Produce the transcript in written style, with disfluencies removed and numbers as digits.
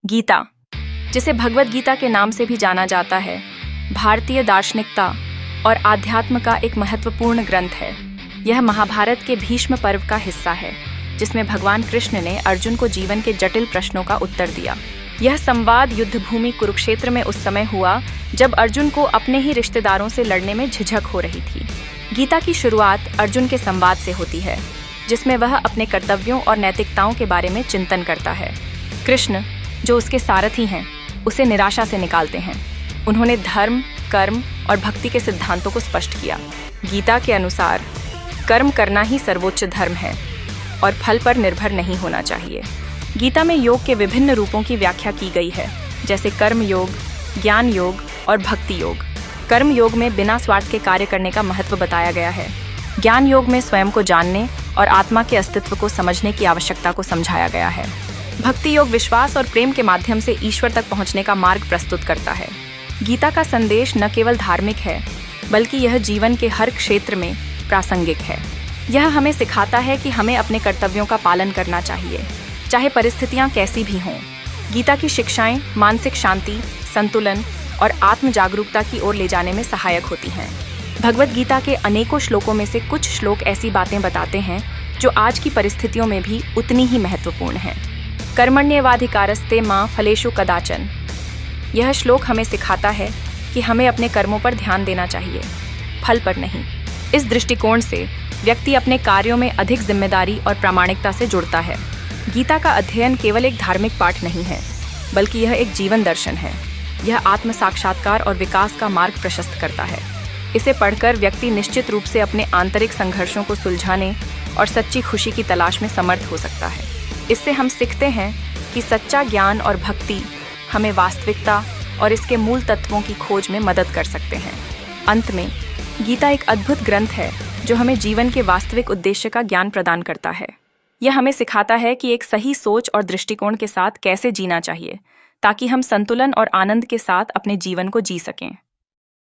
गीता, जिसे भगवद गीता के नाम से भी जाना जाता है, भारतीय दार्शनिकता और आध्यात्म का एक महत्वपूर्ण ग्रंथ है। यह महाभारत के भीष्म पर्व का हिस्सा है, जिसमें भगवान कृष्ण ने अर्जुन को जीवन के जटिल प्रश्नों का उत्तर दिया। यह संवाद युद्धभूमि कुरुक्षेत्र में उस समय हुआ जब अर्जुन को अपने ही रिश्तेदारों से लड़ने में झिझक हो रही थी। गीता की शुरुआत अर्जुन के संवाद से होती है, जिसमें वह अपने कर्तव्यों और नैतिकताओं के बारे में चिंतन करता है। कृष्ण, जो उसके सारथी हैं, उसे निराशा से निकालते हैं। उन्होंने धर्म, कर्म और भक्ति के सिद्धांतों को स्पष्ट किया। गीता के अनुसार कर्म करना ही सर्वोच्च धर्म है और फल पर निर्भर नहीं होना चाहिए। गीता में योग के विभिन्न रूपों की व्याख्या की गई है, जैसे कर्म योग, ज्ञान योग और भक्ति योग। कर्म योग में बिना स्वार्थ के कार्य करने का महत्व बताया गया है। ज्ञान योग में स्वयं को जानने और आत्मा के अस्तित्व को समझने की आवश्यकता को समझाया गया है। भक्ति योग विश्वास और प्रेम के माध्यम से ईश्वर तक पहुंचने का मार्ग प्रस्तुत करता है। गीता का संदेश न केवल धार्मिक है, बल्कि यह जीवन के हर क्षेत्र में प्रासंगिक है। यह हमें सिखाता है कि हमें अपने कर्तव्यों का पालन करना चाहिए, चाहे परिस्थितियां कैसी भी हों। गीता की शिक्षाएं मानसिक शांति, संतुलन और आत्म जागरूकता की ओर ले जाने में सहायक होती हैं। भगवद गीता के अनेकों श्लोकों में से कुछ श्लोक ऐसी बातें बताते हैं जो आज की परिस्थितियों में भी उतनी ही महत्वपूर्ण हैं। कर्मण्येवाधिकारस्ते मां फलेषु कदाचन। यह श्लोक हमें सिखाता है कि हमें अपने कर्मों पर ध्यान देना चाहिए, फल पर नहीं। इस दृष्टिकोण से व्यक्ति अपने कार्यों में अधिक जिम्मेदारी और प्रामाणिकता से जुड़ता है। गीता का अध्ययन केवल एक धार्मिक पाठ नहीं है, बल्कि यह एक जीवन दर्शन है। यह आत्म साक्षात्कार और विकास का मार्ग प्रशस्त करता है। इसे पढ़कर व्यक्ति निश्चित रूप से अपने आंतरिक संघर्षों को सुलझाने और सच्ची खुशी की तलाश में समर्थ हो सकता है। इससे हम सीखते हैं कि सच्चा ज्ञान और भक्ति हमें वास्तविकता और इसके मूल तत्वों की खोज में मदद कर सकते हैं। अंत में, गीता एक अद्भुत ग्रंथ है जो हमें जीवन के वास्तविक उद्देश्य का ज्ञान प्रदान करता है। यह हमें सिखाता है कि एक सही सोच और दृष्टिकोण के साथ कैसे जीना चाहिए, ताकि हम संतुलन और आनंद के साथ अपने जीवन को जी सकें।